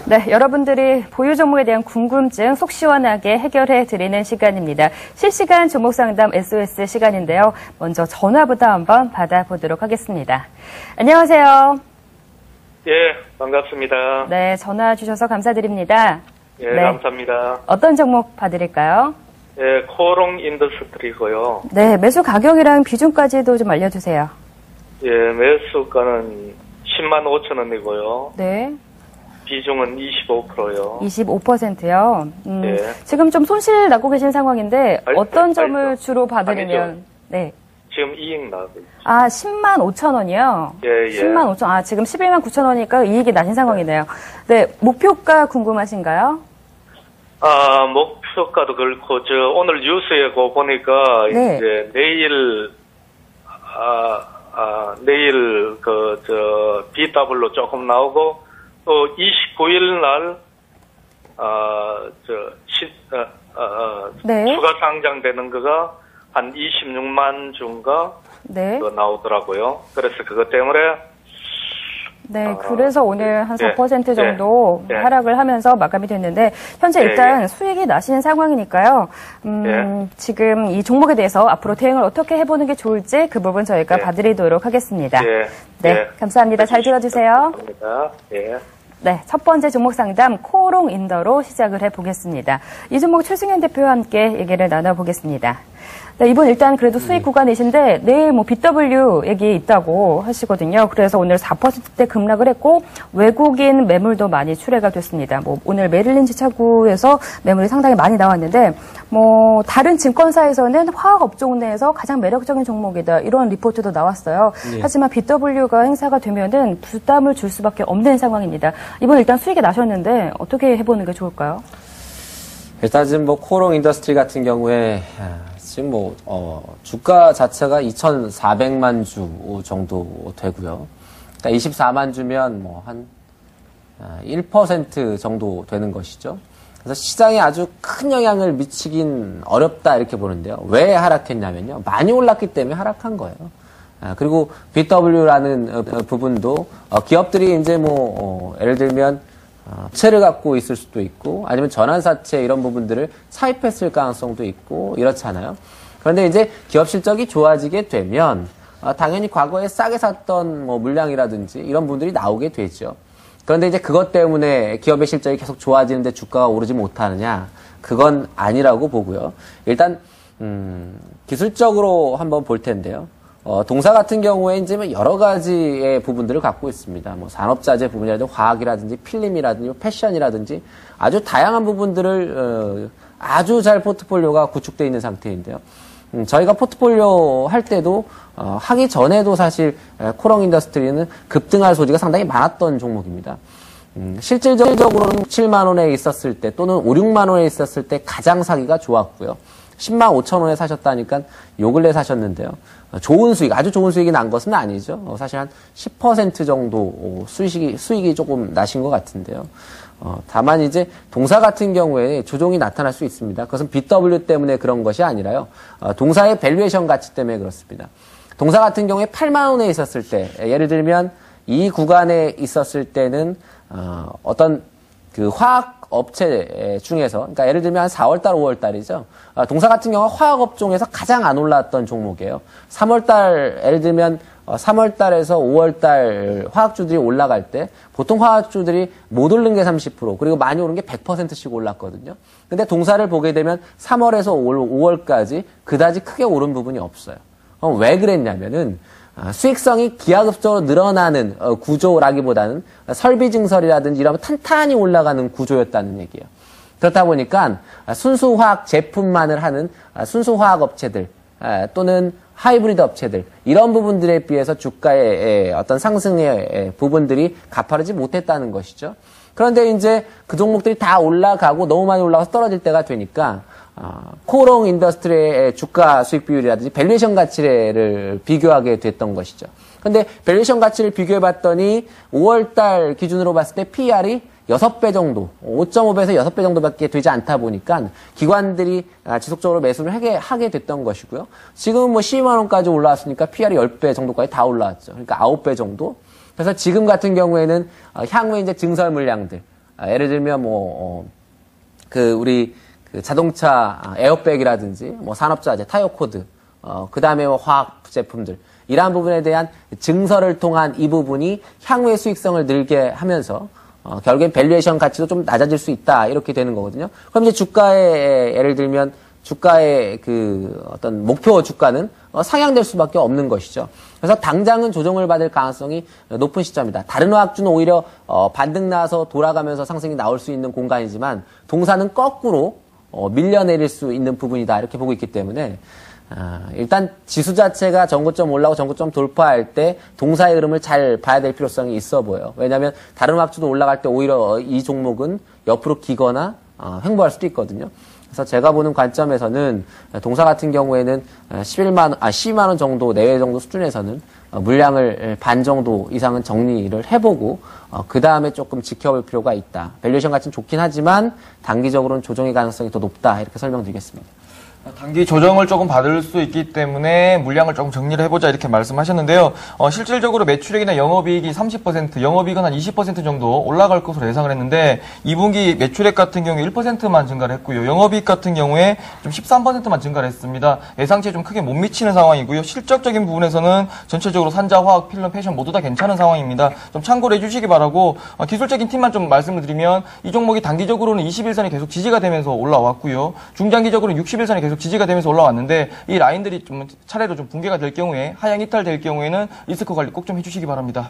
네, 여러분들이 보유 종목에 대한 궁금증 속 시원하게 해결해 드리는 시간입니다. 실시간 종목 상담 SOS 시간인데요. 먼저 전화부터 한번 받아보도록 하겠습니다. 안녕하세요. 예, 반갑습니다. 네, 전화 주셔서 감사드립니다. 예, 네. 감사합니다. 어떤 종목 봐드릴까요? 예, 코롱 인더스트리고요. 네, 매수 가격이랑 비중까지도 좀 알려주세요. 예, 매수가는 10만 5천 원이고요. 네. 비중은 25%요. 25%요. 예. 지금 좀 손실 나고 계신 상황인데 어떤 점을 아니죠. 주로 받으려면? 아니죠. 네. 지금 이익 나고 있죠. 아, 10만 5천 원이요? 예, 예. 10만 5천, 아, 지금 11만 9천 원이니까 이익이 나신 상황이네요. 네, 목표가 궁금하신가요? 아, 목표가도 그렇고, 오늘 뉴스에 보니까, 네. 이제 내일, BW로 조금 나오고, 또 29일 날, 네. 추가 상장되는 거가 한 26만 주인가 네. 나오더라고요. 그래서 그것 때문에 네, 그래서 오늘 한 4% 예, 정도 예, 하락을 하면서 마감이 됐는데 현재 일단 수익이 나시는 상황이니까요. 지금 이 종목에 대해서 앞으로 대응을 어떻게 해보는 게 좋을지 그 부분 저희가 봐드리도록 하겠습니다. 네, 감사합니다. 잘 들어주세요. 감사합니다. 예. 네, 첫 번째 종목 상담 코롱 인더로 시작을 해보겠습니다. 이 종목 최승현 대표와 함께 얘기를 나눠보겠습니다. 네, 이번 일단 그래도 수익 구간이신데 내일 BW 얘기 있다고 하시거든요. 그래서 오늘 4%대 급락을 했고 외국인 매물도 많이 출회가 됐습니다. 오늘 메릴린치 차구에서 매물이 상당히 많이 나왔는데 다른 증권사에서는 화학 업종 내에서 가장 매력적인 종목이다 이런 리포트도 나왔어요. 네. 하지만 BW가 행사가 되면은 부담을 줄 수밖에 없는 상황입니다. 이번 일단 수익이 나셨는데 어떻게 해보는 게 좋을까요? 일단 지금 코롱 인더스트리 같은 경우에 지금 주가 자체가 2,400만 주 정도 되고요. 그러니까 24만 주면 한 1% 정도 되는 것이죠. 그래서 시장에 아주 큰 영향을 미치긴 어렵다 이렇게 보는데요. 왜 하락했냐면요. 많이 올랐기 때문에 하락한 거예요. 그리고 BW라는 부분도 기업들이 이제 예를 들면 채를 갖고 있을 수도 있고 아니면 전환사채 이런 부분들을 차입했을 가능성도 있고 이렇잖아요. 그런데 이제 기업 실적이 좋아지게 되면 당연히 과거에 싸게 샀던 물량이라든지 이런 분들이 나오게 되죠. 그런데 이제 그것 때문에 기업의 실적이 계속 좋아지는데 주가가 오르지 못하느냐? 그건 아니라고 보고요. 일단 기술적으로 한번 볼 텐데요. 동사 같은 경우에 이제 여러 가지의 부분들을 갖고 있습니다. 산업자재 부분이라든지 화학이라든지 필름이라든지 패션이라든지 아주 다양한 부분들을 아주 잘 포트폴리오가 구축되어 있는 상태인데요. 저희가 포트폴리오 할 때도 하기 전에도 사실 코롱 인더스트리는 급등할 소지가 상당히 많았던 종목입니다. 실질적으로는 7만 원에 있었을 때 또는 5, 6만 원에 있었을 때 가장 사기가 좋았고요. 10만 5천 원에 사셨다니까 요 근래 사셨는데요. 좋은 수익, 아주 좋은 수익이 난 것은 아니죠. 사실 한 10% 정도 수익이 조금 나신 것 같은데요. 다만 이제 동사 같은 경우에 조정이 나타날 수 있습니다. 그것은 BW 때문에 그런 것이 아니라요. 동사의 밸류에이션 가치 때문에 그렇습니다. 동사 같은 경우에 8만 원에 있었을 때, 예를 들면 이 구간에 있었을 때는 어떤 그 화학 업체 중에서, 그러니까 예를 들면 한 4월달, 5월달이죠. 동사 같은 경우는 화학 업종에서 가장 안 올랐던 종목이에요. 3월달, 예를 들면 3월달에서 5월달 화학주들이 올라갈 때 보통 화학주들이 못 오른 게 30% 그리고 많이 오른 게 100%씩 올랐거든요. 근데 동사를 보게 되면 3월에서 5월까지 그다지 크게 오른 부분이 없어요. 왜 그랬냐면은 수익성이 기하급수적으로 늘어나는 구조라기보다는 설비 증설이라든지 이런 탄탄히 올라가는 구조였다는 얘기예요. 그렇다 보니까 순수화학 제품만을 하는 순수화학 업체들 또는 하이브리드 업체들 이런 부분들에 비해서 주가의 어떤 상승의 부분들이 가파르지 못했다는 것이죠. 그런데 이제 그 종목들이 다 올라가고 너무 많이 올라가서 떨어질 때가 되니까 코롱 인더스트리의 주가 수익 비율이라든지 밸류에이션 가치를 비교하게 됐던 것이죠. 근데 밸류에이션 가치를 비교해 봤더니 5월달 기준으로 봤을 때 PER이 6배 정도, 5.5배에서 6배 정도밖에 되지 않다 보니까 기관들이 지속적으로 매수를 하게 됐던 것이고요. 지금은 뭐 12만 원까지 올라왔으니까 PR이 10배 정도까지 다 올라왔죠. 그러니까 9배 정도. 그래서 지금 같은 경우에는 향후에 이제 증설 물량들, 예를 들면 우리 자동차 에어백이라든지 뭐 산업자재, 타이어 코드, 그 다음에 뭐 화학 제품들, 이러한 부분에 대한 증설을 통한 이 부분이 향후의 수익성을 늘게 하면서 결국엔 밸류에이션 가치도 좀 낮아질 수 있다, 이렇게 되는 거거든요. 그럼 이제 주가의 예를 들면 주가의 어떤 목표 주가는 상향될 수밖에 없는 것이죠. 그래서 당장은 조정을 받을 가능성이 높은 시점이다. 다른 화학주는 오히려 반등 나서 돌아가면서 상승이 나올 수 있는 공간이지만 동사는 거꾸로 밀려내릴 수 있는 부분이다, 이렇게 보고 있기 때문에 일단 지수 자체가 전고점 올라오고 전고점 돌파할 때 동사의 흐름을 잘 봐야 될 필요성이 있어 보여요. 왜냐하면 다른 화학주도 올라갈 때 오히려 이 종목은 옆으로 기거나 횡보할 수도 있거든요. 그래서 제가 보는 관점에서는 동사 같은 경우에는 12만 원 정도 내외 정도 수준에서는 물량을 반 정도 이상은 정리를 해보고 그 다음에 조금 지켜볼 필요가 있다. 밸류에이션 가치는 좋긴 하지만 단기적으로는 조정의 가능성이 더 높다, 이렇게 설명드리겠습니다. 단기 조정을 조금 받을 수 있기 때문에 물량을 조금 정리를 해보자, 이렇게 말씀하셨는데요. 실질적으로 매출액이나 영업이익이 30%, 영업이익은 한 20% 정도 올라갈 것으로 예상을 했는데 2분기 매출액 같은 경우에 1%만 증가를 했고요. 영업이익 같은 경우에 좀 13%만 증가를 했습니다. 예상치에 좀 크게 못 미치는 상황이고요. 실적적인 부분에서는 전체적으로 산자, 화학, 필름, 패션 모두 다 괜찮은 상황입니다. 좀 참고를 해주시기 바라고, 기술적인 팁만 좀 말씀을 드리면 이 종목이 단기적으로는 21선이 계속 지지가 되면서 올라왔고요. 중장기적으로는 61선이 계속 지지가 되면서 올라왔는데 이 라인들이 좀 차례로 좀 붕괴가 될 경우에, 하향 이탈될 경우에는 리스크 관리 꼭 좀 해주시기 바랍니다.